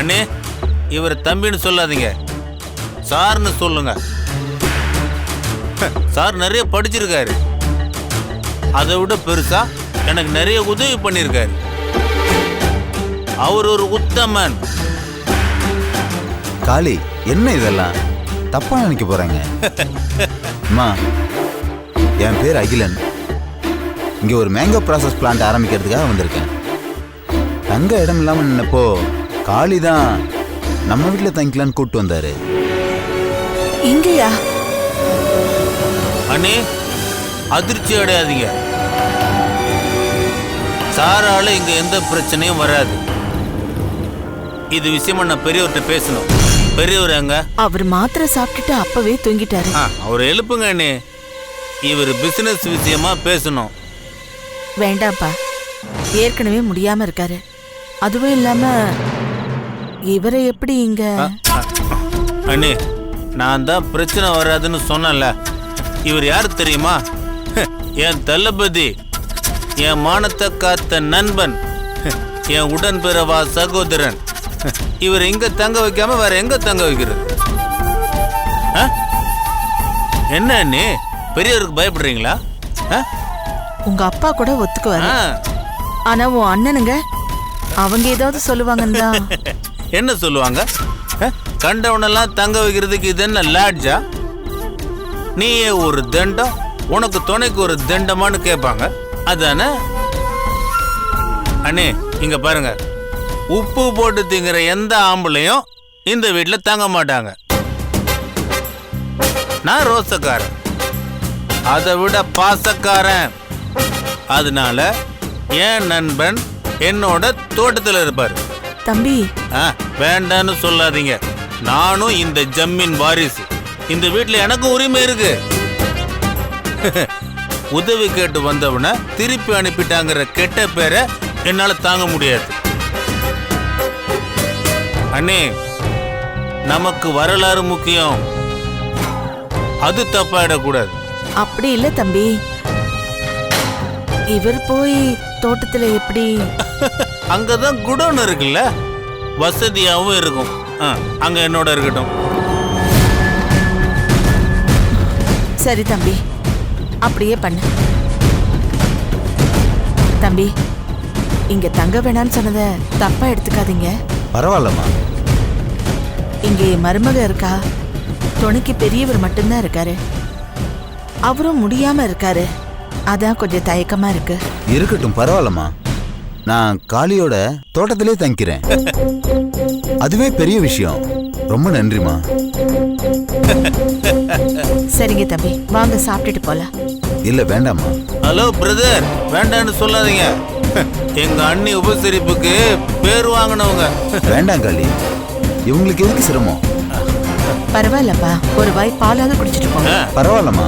அண்ணே, இவர் தம்பின்னு சொல்லாதீங்க, சார்னு சொல்லுங்க. சார் நிறைய படிச்சிருக்காரு. அதை விட பெருசா எனக்கு நிறைய உதவி பண்ணியிருக்காரு. அவர் ஒரு உத்தமன். காளி, என்ன இதெல்லாம் தப்பா நினைக்க போறாங்க? அம்மா, என் பேர் அகிலன். இங்க ஒரு மேங்கோ ப்ராசஸ் பிளான்ட் ஆரம்பிக்கிறதுக்காக வந்திருக்கேன். தங்க இடம் இல்லாம நின்னப்போ காளி தான் நம்ம வீட்டுல தங்கிக்கலான்னு கூப்பிட்டு வந்தாரு. இங்கயா? அண்ணே, அதிர்ச்சி அடையாதீங்க. சாரால இங்க எந்த பிரச்சனையும் வராது. இது விஷயமா நான் பெரியவர்கிட்ட பேசணும். பெரியவர் அங்க? அவர் மாத்திரை சாப்பிட்டுட்டு அப்பவே தூங்கிட்டாரு. அவர் எழுப்புங்க அண்ணே, இவர் பிசினஸ் விஷயமா பேசணும். வேண்டாம்ப்பா, ஏற்கனவே முடியாம இருக்காரு. அதுவும் இல்லாம இவரை எப்படி இங்க? அண்ணே, நான் தான் பிரச்சனை வராதுன்னு சொன்னேன்ல. இவர் யாரு தெரியுமா? என் தளபதி, என் மானத்தை காத்த நண்பன், என் உடன்பிறவா சகோதரன். இவர் இங்க தங்க வைக்காம வேற எங்க தங்க வைக்கிறது? என்ன அண்ணே, பெரியவருக்கு பயப்படுறீங்களா? உங்க அப்பா கூட ஒத்துக்குவாரு. ஆனா உன் அண்ணனுங்க அவங்க ஏதாவது சொல்லுவாங்கன்னு தான். என்ன சொல்லுவாங்க? கண்டவனெல்லாம் தங்க வைக்கிறதுக்கு இது என்ன லாட்ஜா? நீயே ஒரு தண்டம், உனக்கு துணைக்கு ஒரு தண்டமானு கேட்பாங்க. அதானே? அண்ணே, இங்க பாருங்க, உப்பு போட்டு திங்கிற எந்த ஆம்பளையும் இந்த வீட்டில் தங்க மாட்டாங்க. நான் ரோசக்காரன், அதை விட பாசக்காரன். அதனால என் நண்பன் என்னோட தோட்டத்தில் இருப்பாரு. தம்பி, வேண்டான்னு சொல்லாதீங்க. நானும் இந்த ஜம்மீன் வாரிசு. இந்த வீட்டில் எனக்கு உரிமை இருக்கு. உதவி கேட்டு வந்தவனை திருப்பி அனுப்பிட்டாங்கிற கெட்ட பேரை என்னால தாங்க முடியாது. அண்ணே, நமக்கு வரலாறு முக்கியம், அது தப்பாயிடக்கூடாது. அப்படி இல்ல தம்பி, இவர் போய் தோட்டத்துல எப்படி? அங்கதான் குடோன் இருக்குல்ல, வசதியாவும் இருக்கும். அங்க என்னோட இருக்கட்டும். சரி தம்பி, அப்படியே பண்ணு. தம்பி, இங்க தங்க வேணான்னு சொன்னத தப்பா எடுத்துக்காதீங்க. பரவாயில்லம்மா. இங்க மருமக இருக்கா, துணைக்கு பெரியவர் மட்டும்தான் இருக்காரு. அவரும் முடியாம இருக்காரு. அதான் கொஞ்சம் தயக்கமா இருக்கு. இருக்கட்டும், பரவாயில்லம்மா. நான் காளியோட தோட்டத்திலே தங்கிக்கிறேன். அதுவே பெரிய விஷயம். ரொம்ப நன்றிமா. சரிங்க தம்பி, வாங்க சாப்பிட்டுட்டு போலாம். இல்ல வேண்டாமா. ஹலோ பிரதர், வேண்டான்னு சொல்லாதீங்க. எங்க அண்ணி உபசரிப்புக்கு பேர் வாங்கினவங்க. வேண்டாம் காளி, இவங்களுக்கு எதுக்கு சிரமம்? பரவாயில்லப்பா, ஒரு வாய் பாலாவது குடிச்சிட்டு போங்க. பரவாயில்லம்மா,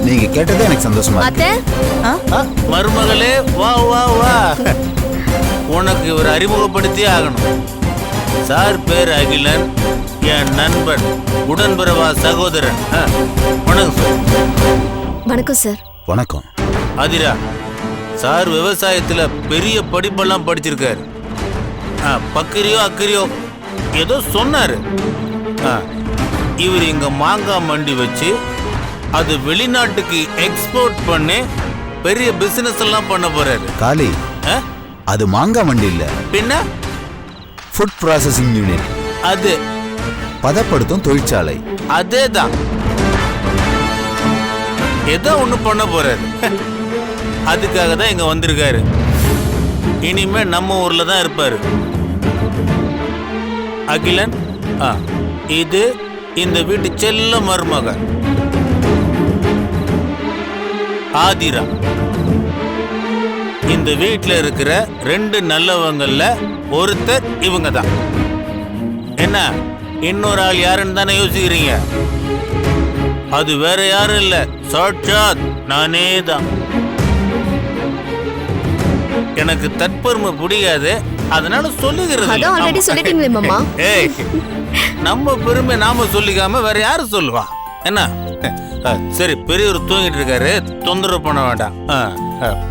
நீங்க கேட்டதே எனக்கு சந்தோஷமா இருக்கு. மருமகளே, வா வா வா. உனக்கு இவர் அறிமுகப்படுத்தி ஆகணும். சார் பேர் அகிலன், என் நண்பன், உடன்பிறவா சகோதரன். வணக்கம் சார். வணக்கம் சார். வணக்கம். அதிரா, சார் விவசாயத்துல பெரிய படிப்பெல்லாம் படிச்சிருக்காரு. பக்கிரியோ அக்கறியோ ஏதோ சொன்னாரு. இவர் இங்க மாங்காய் மண்டி வச்சு அது வெளிநாட்டுக்கு எக்ஸ்போர்ட் பண்ணி பெரிய பிசினஸ் எல்லாம் பண்ண போறாரு. காளி, அது மாங்காய் மண்டி இல்ல, பின்ன ஃபுட் ப்ராசஸிங் யூனிட். அது பதப்படுத்தும் தொழிற்சாலை. அதேதான், ஏதோ ஒண்ணு பண்ண போறாரு. அதுக்காக தான் இங்க வந்திருக்காரு. இனிமே நம்ம ஊர்ல தான் இருப்பாரு. அகிலன், இது இந்த வீட்டு செல்ல மருமக ஆதிரா. இந்த வீட்டில் இருக்கிற 2 நல்லவங்கள்ல ஒருத்தர் இவங்க தான். என்ன, இன்னொரு ஆள் யாருன்னு தானே யோசிக்கிறீங்க? அது வேற யாரும் இல்ல, சாட்சாத் நானே தான். எனக்கு தற்பெருமை பிடிக்காது, அதனால சொல்லுகிறது. நம்ம பெருமை நாம சொல்லிக்காம வேற யாரு சொல்லுவா? என்ன, சரி, பெரியவர் தூங்கிட்டு இருக்காரு, தொந்தரவு பண்ண வேண்டாம்.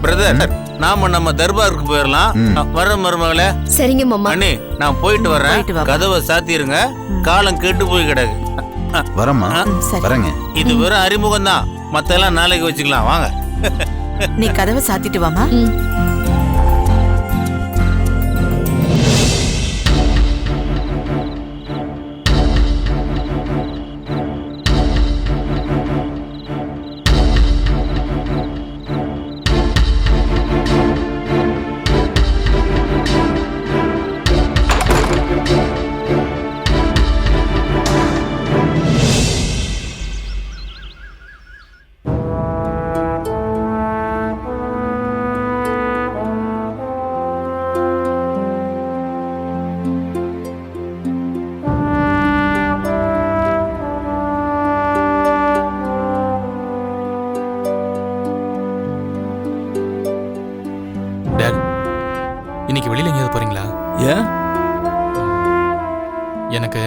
பிரதர், நாம நம்ம தர்பாருக்கு போயிடலாம். வர மருமகளே. சரிங்க மாமா. அண்ணி, நான் போயிட்டு வரேன். கதவை சாத்திருங்க, காலம் கெட்டு போய் கிடக்கு. வரமா வரேங்க. இது வெறும் அறிமுகம் தான், மத்த எல்லாம் நாளைக்கு வச்சுக்கலாம். வாங்க. நீ கதவை சாத்திட்டு வாமா. இன்னைக்கு வெளியில எங்கேயாவது போறீங்களா? ஏன்? எனக்கு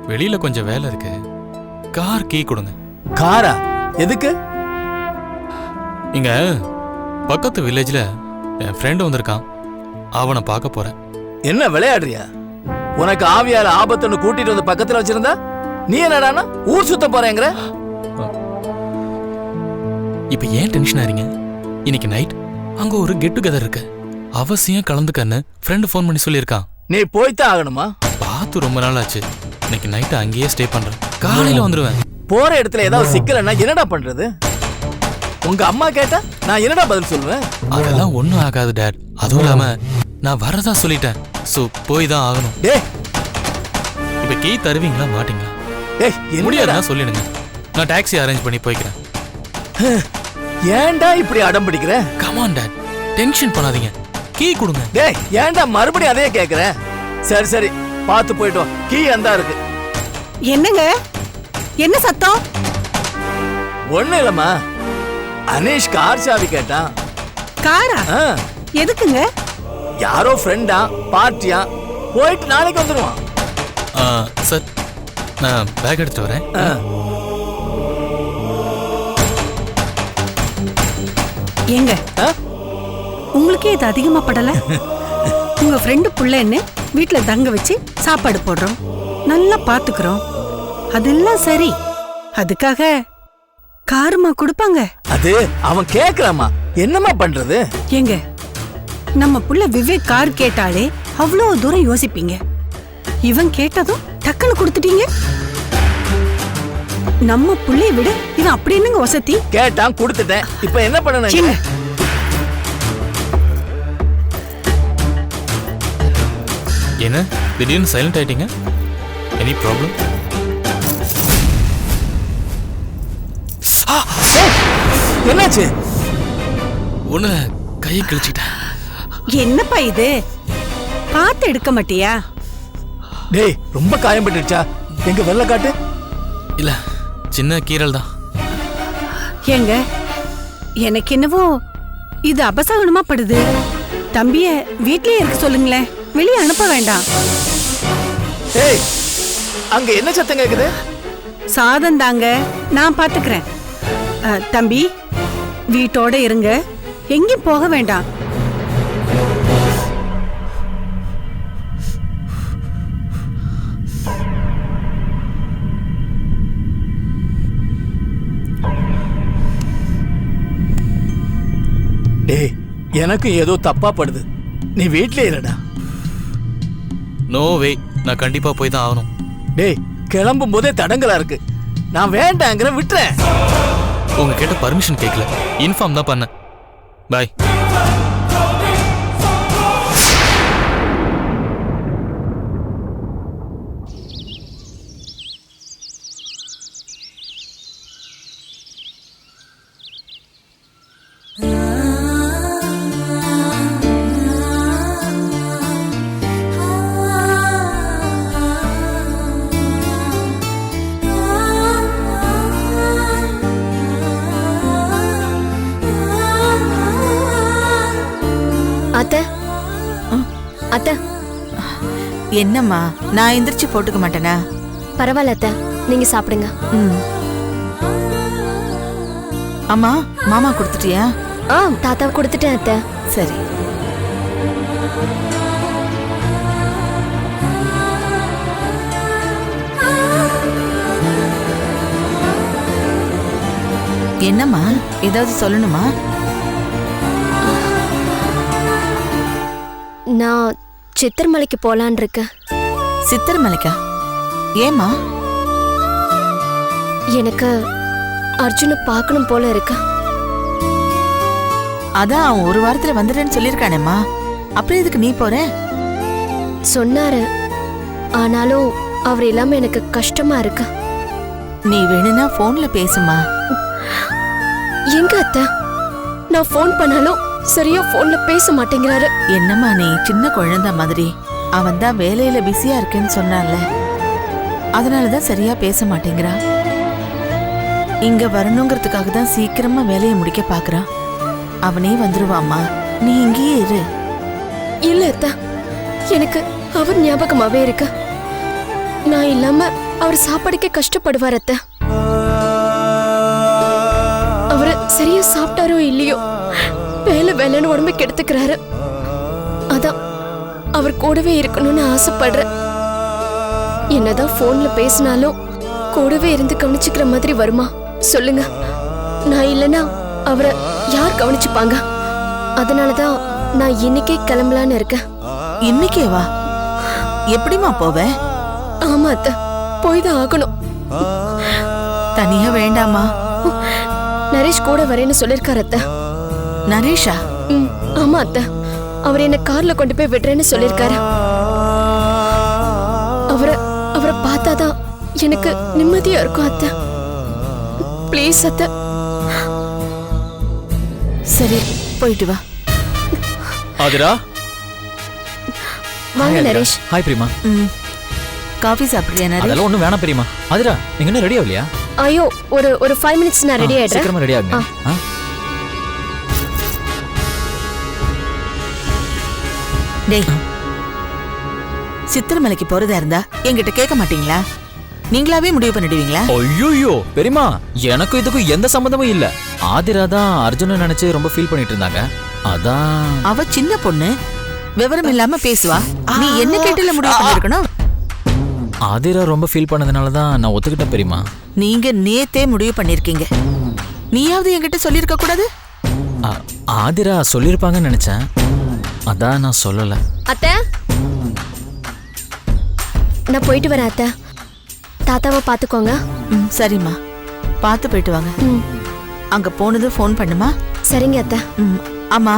வெளியில கொஞ்சம் வேலை இருக்கு. கார் கீ கொடுங்க. காரா? எதுக்கு? இங்க பக்கத்து வில்லேஜ்ல என் ஃப்ரெண்டு வந்திருக்கான், அவனை பார்க்க போறேன். என்ன விளையாடுறியா? உனக்கு ஆவியால ஆபத்துன்னு கூட்டிட்டு வந்து பக்கத்துல வச்சிருந்தா நீ என்னடானா ஊர் சுத்த போறேங்கிற? இப்ப ஏன் டென்ஷன் ஆறீங்க? இன்னைக்கு நைட் அங்க ஒரு கெட் டுகெதர் இருக்கு, அவசியம் கலந்துக்கன்னு ஃப்ரெண்டு ஃபோன் பண்ணி சொல்லியிருக்கான். நீ போய்தான் ஆகணுமா? பார்த்து ரொம்ப நாள் ஆச்சு. இன்னைக்கு நைட்டு அங்கேயே ஸ்டே பண்றேன், காலையில வந்துருவேன். போற இடத்துல ஏதாவது சிக்கலன்னா என்னடா பண்றது? உங்க அம்மா கேட்டா நான் என்னடா பதில் சொல்லுவேன்? அதெல்லாம் ஒண்ணும் ஆகாது டாட். அதுவும் இல்லாம நான் வரதா சொல்லிட்டேன், சோ போய் தான் ஆகணும். டேய், இப்ப கீ தருவீங்களா மாட்டீங்களா? டேய், முடியாதுன்னா சொல்லிடுங்க, நான் டாக்ஸி அரேஞ்ச் பண்ணி போய்க்கிறேன். ஏன்டா இப்படி அடம் பிடிக்கிற? கமான் டாட், டென்ஷன் பண்ணாதீங்க, கீ கொடுங்க. டேய், ஏன்டா மறுபடியும் அதே கேக்குற? சரி சரி, பார்த்து போயிட்டு வா. கீ அந்தா இருக்கு. என்னங்க, என்ன சத்தம்? ஒண்ணு இல்லம்மா, அனீஷ் கார் சாவி கேட்டான். காரா? ஆ, எதுக்குங்க? யாரோ ஃப்ரெண்டா, பார்ட்டியா, போயிட்டு நாளைக்கு வந்துருவான். சார், நான் பேக் எடுத்துட்டு வரேன். ஆ. ஏங்க, ஆ? உங்களுக்கே இது அதிகமா படல? உங்க ஃப்ரெண்டு புள்ளன்னு வீட்டுல தங்க வச்சு சாப்பாடு போடுறோம், நல்லா பாத்துக்கிறோம், அதெல்லாம் சரி. அதுக்காக காருமா கொடுப்பாங்க? அது அவன் கேக்குறாமா, என்னம்மா பண்றது? ஏங்க, நம்ம புள்ள விவேக் கார் கேட்டாலே அவ்வளவு தூரம் யோசிப்பீங்க. இவன் கேட்டதும் டக்குன்னு கொடுத்துட்டீங்க. நம்ம புள்ளைய விட இது அப்படி என்னங்க வசதி? கேட்டான், கொடுத்துட்டேன். இப்ப என்ன பண்ணணும்? ஏங்க, என்ன திடீர்னு சைலண்ட் ஆயிட்டீங்க? Any problem? என்னாச்சு? ஒண்ணு கையை கிழிச்சிட்டேன். என்னப்பா இது? பார்த்து எடுக்க மாட்டியா? டேய், ரொம்ப காயம் பட்டுச்சா? எங்க வெள்ள காட்டு. இல்ல, சின்ன கீரல் தான். ஏங்க, எனக்கு என்னவோ இது அபசகுனமா படுது. தம்பிய வீட்லயே இருக்க சொல்லுங்களேன், வெளியே அனுப்ப வேண்டாம். ஏய், அங்க என்ன சத்தம் கேக்குது? சாதம் தாங்க, நான் பாத்துக்கிறேன். தம்பி, வீட்டோட இருங்க, எங்கேயும் போக வேண்டாம். டேய், எனக்கு ஏதோ தப்பா படுது. நீ வீட்லயே இருடா. நோ வே, நான் கண்டிப்பா போய் தான் ஆகணும். டேய், கிளம்பும் போதே தடங்கலா இருக்கு. நான் வேண்டாங்கிற விட்டுறேன். உங்ககிட்ட பர்மிஷன் கேட்கல, இன்ஃபார்ம் தான் பண்ணேன். பாய். அத்தை, அத்தை. என்னம்மா, நான் எந்திரிச்சு போட்டுக்க மாட்டேனா? பரவாயில்ல அத்தை, நீங்க சாப்பிடுங்க. ம். அம்மா மாமா கொடுத்துட்டியா? தாத்தா கொடுத்துட்டேன் அத்தை. சரி. என்னம்மா, ஏதாவது சொல்லணுமா? நான் சித்திரமலைக்கு போலான் இருக்கேன். சித்திரமலைக்கா? ஏமா? எனக்கு அர்ஜுனை பார்க்கணும் போல இருக்கு. அதான் அவன் ஒரு வாரத்துல வந்துடுறேன்னு சொல்லியிருக்கானேம்மா. அப்புறம் எதுக்கு நீ போற? சொன்னாரு, ஆனாலும் அவர் இல்லாம எனக்கு கஷ்டமா இருக்கு. நீ வேணும்னா போன்ல பேசுமா. எங்க அத்தை, நான் போன் பண்ணாலும் சரியா போன்ல பேச மாட்டேங்கிறாரு. என்னம்மா நீ சின்ன குழந்தை மாதிரி. அவன் தான் வேலையில பிஸியா இருக்கேன்னு சொன்னான்ல, அதனாலதான் சரியா பேச மாட்டேங்கிறான். இங்க வரணுங்கிறதுக்காக தான் சீக்கிரமா வேலையை முடிக்க பாக்குறான். அவனே வந்துருவாம்மா, நீ இங்கேயே இரு. இல்ல அத்தை, எனக்கு அவர் ஞாபகமாவே இருக்கு. நான் இல்லாம அவர் சாப்பாடுக்கே கஷ்டப்படுவார் அத்தை. அவரு சரியா சாப்பிட்டாரோ இல்லையோ, வேலை வேலைன்னு உடம்பு கெடுத்துக்கிறாரு. அதான் அவர் கூடவே இருக்கணும்னு ஆசைப்படுறேன். என்னதான் போன்ல பேசினாலும் கூடவே இருந்து கவனிச்சுக்கிற மாதிரி வருமா சொல்லுங்க? நான் இல்லைன்னா அவரை யார் கவனிச்சுப்பாங்க? அதனாலதான் நான் இன்னைக்கே கிளம்பலான்னு இருக்கேன். இன்னைக்கே வா? எப்படிமா போவ? ஆமா அத்தை, போய்தான் ஆகணும். தனியா வேண்டாமா? நரேஷ் கூட வரேன்னு சொல்லிருக்காரு அத்தை. நரேஷா? ஆமா அத்தை, அவர் என்ன கார்ல கொண்டு போய் விடுறேன்னு சொல்லிருக்காரு. அவரை பார்த்தாதான் எனக்கு நிம்மதியா இருக்கும் அத்தை. ப்ளீஸ் அத்தை. சரி, போயிட்டு வா. ஆதிரா. வாங்க நரேஷ். ஹாய் பிரியமா. காஃபி சாப்பிடுறியா நரேஷ்? அதெல்லாம் ஒண்ணும் வேணாம் பிரியமா. ஆதிரா, நீங்க என்ன ரெடி ஆகலையா? ஐயோ, ஒரு 5 minutes நான் ரெடி ஆயிடுறேன். சீக்கிரமா ரெடி ஆகுங்க. டேய், சித்திரமலைக்கு போறதா இருந்தா என்கிட்ட கேட்க மாட்டீங்களா? நீங்களாவே முடிவு பண்ணிடுவீங்களா? ஐயோ பெரியமா, எனக்கும் இதுக்கும் எந்த சம்பந்தமும் இல்ல. ஆதிரா தான் அர்ஜுனை நினைச்சு ரொம்ப ஃபீல் பண்ணிட்டு இருந்தாங்க. அதான். அவ சின்ன பொண்ணு, விவரம் இல்லாம பேசுவா. நீ என்ன கேட்டுல முடிவு பண்ணிருக்கணும்? ஆதிரா ரொம்ப ஃபீல் பண்ணதுனால தான் நான் ஒத்துக்கிட்டேன் பெரியமா. நீங்க நேத்தே முடிவு பண்ணிருக்கீங்க. நீயாவது என்கிட்ட சொல்லிருக்க கூடாது? ஆதிரா சொல்லிருப்பாங்கன்னு நினைச்சேன், அதான் நான் சொல்லல. அத்தை, நான் போயிட்டு வரேன் அத்தை. தாத்தாவை பாத்துக்கோங்க. சரிம்மா, பார்த்து போயிட்டு வாங்க. அங்க போனது ஃபோன் பண்ணுமா? சரிங்க அத்தை. ஆமா,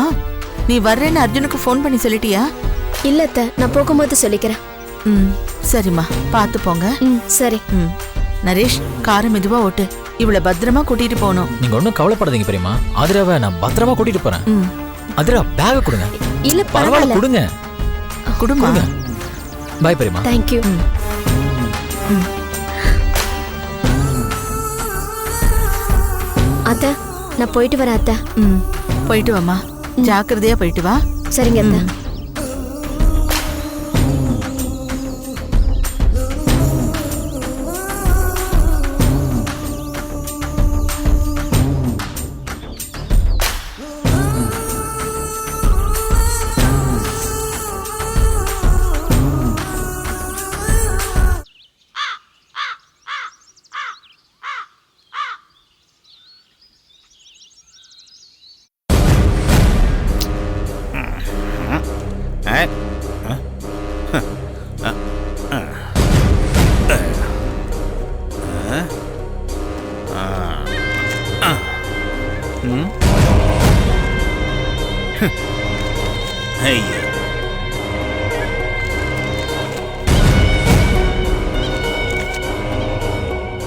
நீ வர்றேன்னு அர்ஜுனுக்கு ஃபோன் பண்ணி சொல்லிட்டியா? இல்ல அத்தை, நான் போகும்போது சொல்லிக்கிறேன். சரிம்மா, பார்த்து போங்க. சரி. நரேஷ், காரை மெதுவா ஓட்டு. இவ்வளவு பத்திரமா கூட்டிட்டு போகணும். நீங்க ஒன்றும் கவலைப்படாதீங்க பெரியமா. ஆதிராவை நான் பத்திரமா கூட்டிட்டு போறேன். ஆதிரா, பேக கொடுங்க. இல்ல பரவாயில்ல, கொடுங்க. குடுமா. பாய் பெரியமா. தேங்க்யூ. அத்தை, நான் போயிட்டு வரேன் அத்தை. போயிட்டு வாமா, ஜாக்கிரதையா போயிட்டு வா. சரிங்க அத்தை.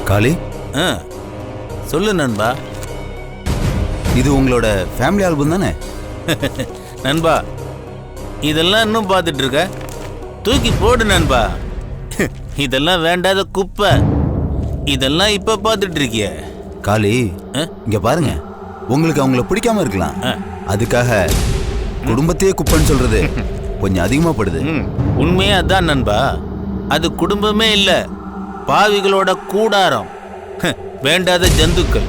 காளி, சொல்லு நண்பா. இது உங்களோட ஃபேமிலி ஆல்பம் தானே? நண்பா, இதெல்லாம் இன்னும் பார்த்துட்டு இருக்க? தூக்கி போடு நண்பா. இதெல்லாம் வேண்டாத குப்பை. இதெல்லாம் இப்ப பார்த்துட்டு இருக்கிய? காளி, இங்க பாருங்க, உங்களுக்கு அவங்கள பிடிக்காம இருக்கலாம், அதுக்காக குடும்பத்தையே குப்பைன்னு சொல்றது கொஞ்சம் அதிகமா படுது. உண்மையா அதான் நண்பா. அது குடும்பமே இல்ல, பாவிகளோட கூடாரம். வேண்டாத ஜந்துக்கள்.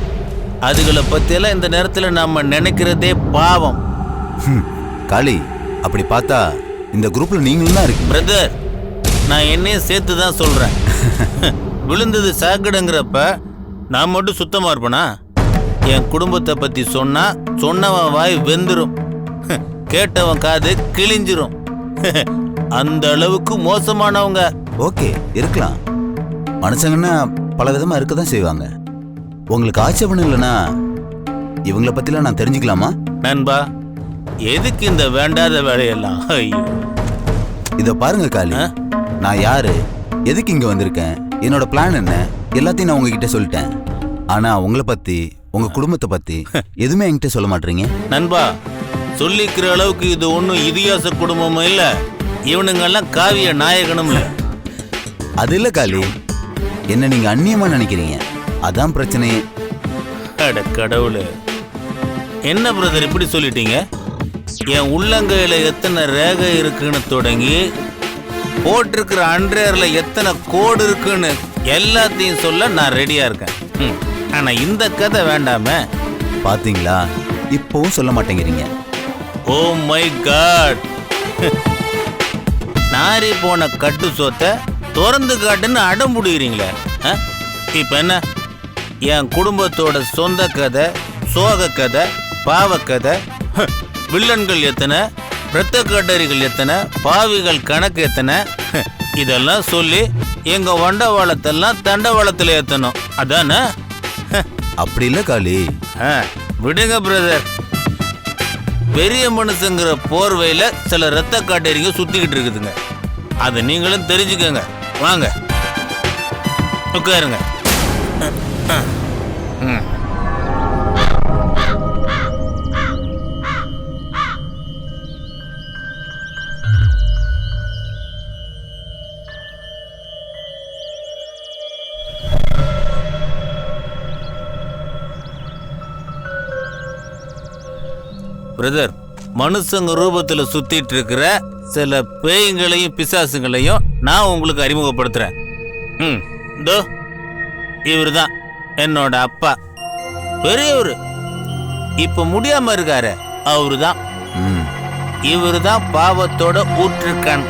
அதுகளை பத்தியெல்லாம் இந்த நேரத்துல நம்ம நினைக்கிறதே பாவம். காளி, அப்படி பார்த்தா இந்த குரூப்ல நீங்களும் தான் இருக்கு. பிரதர், நான் என்னையும் சேர்த்து தான் சொல்றேன். விழுந்தது சாக்கடைங்கிறப்ப நான் மட்டும் சுத்தமா இருப்பேனா? என் குடும்பத்தை பத்தி சொன்னவன் வாய் வெந்துரும், கேட்டவன் காது கிழிஞ்சிரும். அந்த அளவுக்கு மோசமானவங்க. ஓகே, இருக்கலாம். மனுஷங்கன்னா பல விதமா இருக்க தான் செய்வாங்க. உங்களுக்கு ஆட்சேபணம் இல்லைன்னா இவங்கள பத்திலாம் நான் தெரிஞ்சுக்கலாமா? நண்பா, எதுக்கு இந்த வேண்டாத வேலையெல்லாம்? ஐயோ, இத பாருங்க காளி, நான் யாரு, எதுக்கு இங்க வந்திருக்கேன், என்னோட பிளான் என்ன, எல்லாத்தையும் நான் உங்ககிட்ட சொல்லிட்டேன். ஆனா உங்களை பத்தி, உங்க குடும்பத்தை பத்தி எதுவுமே என்கிட்ட சொல்ல மாட்டீங்க. நண்பா, சொல்லிக்கிற அளவுக்கு இது ஒன்றும் இதிகாச குடும்பமும் இல்ல, இவனுங்கெல்லாம் காவிய நாயகனும் இல்ல. அது இல்ல காளி, என்ன நீங்க அந்நியமா நினைக்கிறீங்க, அதான் பிரச்சனையே. அட கடவுளே, என்ன பிரதர் இப்படி சொல்லிட்டீங்க? என் உள்ளங்கையில எத்தனை ரேகை இருக்குன்னு தொடங்கி போட்டிருக்கிற அண்ட்ரேர்ல எத்தனை கோடு இருக்குன்னு எல்லாத்தையும் சொல்ல நான் ரெடியா இருக்கேன். ஆனா இந்த கதை வேண்டாமே. பாத்தீங்களா, இப்பவும் சொல்ல மாட்டேங்கிறீங்க. ஓ மை காட், நாரி போன கட்டு சொத்தை திறந்து காட்டுன்னு அடம் முடிகிறீங்களே. இப்ப என்ன, என் குடும்பத்தோட சொந்த கதை, சோக கதை, பாவக்கதை, வில்லன்கள் எத்தனை, இரத்த கட்டரிகள் எத்தனை, பாவிகள் கணக்கு எத்தனை, இதெல்லாம் சொல்லி எங்க வண்டவாளத்தெல்லாம் தண்டவாளத்தில் ஏத்தணும், அதானே? அப்படி இல்ல காளி. விடுங்க பிரதர், பெரிய மனுஷங்கிற போர்வையில சில இரத்த காட்டேரிங்க சுத்திக்கிட்டு இருக்குதுங்க. அதை நீங்களும் தெரிஞ்சுக்கங்க. வாங்க உட்காருங்க. பிரதர், மனுஷங்க ரூபத்துல சுத்திட்டு இருக்கிற சில பேய்களையும் பிசாசுங்களையும் நான் உங்களுக்கு அறிமுகப்படுத்துறேன். இதோ இவரு தான் என்னோட அப்பா, பெரியவரு, இப்ப முடியாம இருக்காரு, அவரு தான். இவரு தான் பாவத்தோட ஊற்றுக்கண்.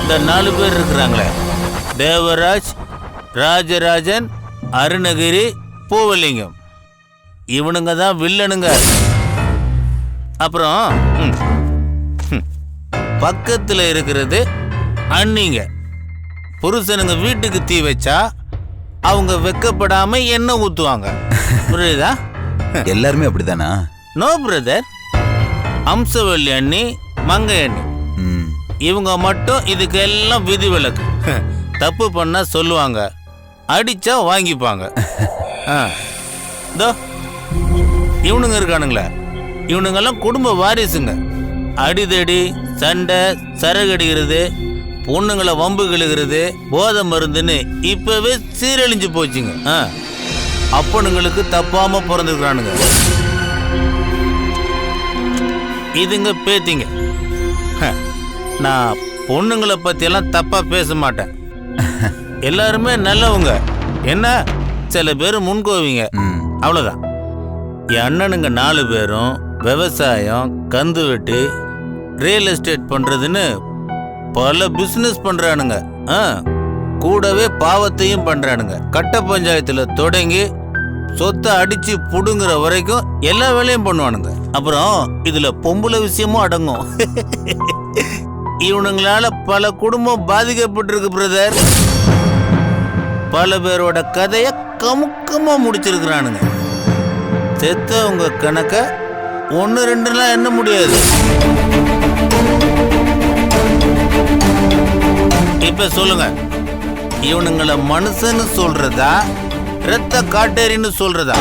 இந்த 4 பேர் இருக்கிறாங்களே, தேவராஜ், ராஜராஜன், அருணகிரி, பூவலிங்கம், இவனுங்க தான் வில்லனுங்க. அப்புறம் பக்கத்துல இருக்கிறது அண்ணிங்க. புருஷனுங்க வீட்டுக்கு தீ வச்சா அவங்க வெக்கப்படாம எண்ணெய் ஊத்துவாங்க, புரியுதா? எல்லாருமே அப்படிதானா? நோ பிரதர், அம்சவல்லி அண்ணி, மங்கை அண்ணி, இவங்க மட்டும் இதுக்கு எல்லாம் விதிவிலக்கு. தப்பு பண்ணா சொல்லுவாங்க, அடிச்சா வாங்கிப்பாங்க. இவனுங்க இருக்கானுங்களே, இவனுங்கெல்லாம் குடும்ப வாரிசுங்க. அடிதடி, சண்டை, சரகடிக்கிறது, பொண்ணுங்களை வம்பு கிழுகிறது, போதை மருந்துன்னு இப்பவே சீரழிஞ்சு போச்சுங்க. அப்பனுங்களுக்கு தப்பாம பிறந்துக்கிறானுங்க. இதுங்க பேத்திங்க. நான் பொண்ணுங்களை பத்தி எல்லாம் தப்பா பேச மாட்டேன், எல்லாருமே நல்லவங்க. என்ன, சில பேர் முன்கோவிங்க, அவ்வளவுதான். என் அண்ணனுங்க 4 பேரும் விவசாயம், கந்து வெட்டி, ரியல் எஸ்டேட் பண்றதுன்னு பல பிசினஸ் பண்றானுங்க. கூடவே பாவத்தையும் பண்றானுங்க. கட்ட பஞ்சாயத்துல தொடங்கி சொத்தை அடிச்சு புடுங்குற வரைக்கும் எல்லா வேலையும் பண்ணுவானுங்க. அப்புறம் இதுல பொம்பளை விஷயமும் அடங்கும். இவனுங்களால பல குடும்பம் பாதிக்கப்பட்டிருக்கு பிரதர். பல பேரோட கதைய கமுக்கமா முடிச்சிருக்கிறானுங்க. செத்தவங்க கணக்க 1-2 எண்ண முடியாது. இப்ப சொல்லுங்க, இவனுங்களை மனுஷன்னு சொல்றதா, இரத்த காட்டேரின்னு சொல்றதா?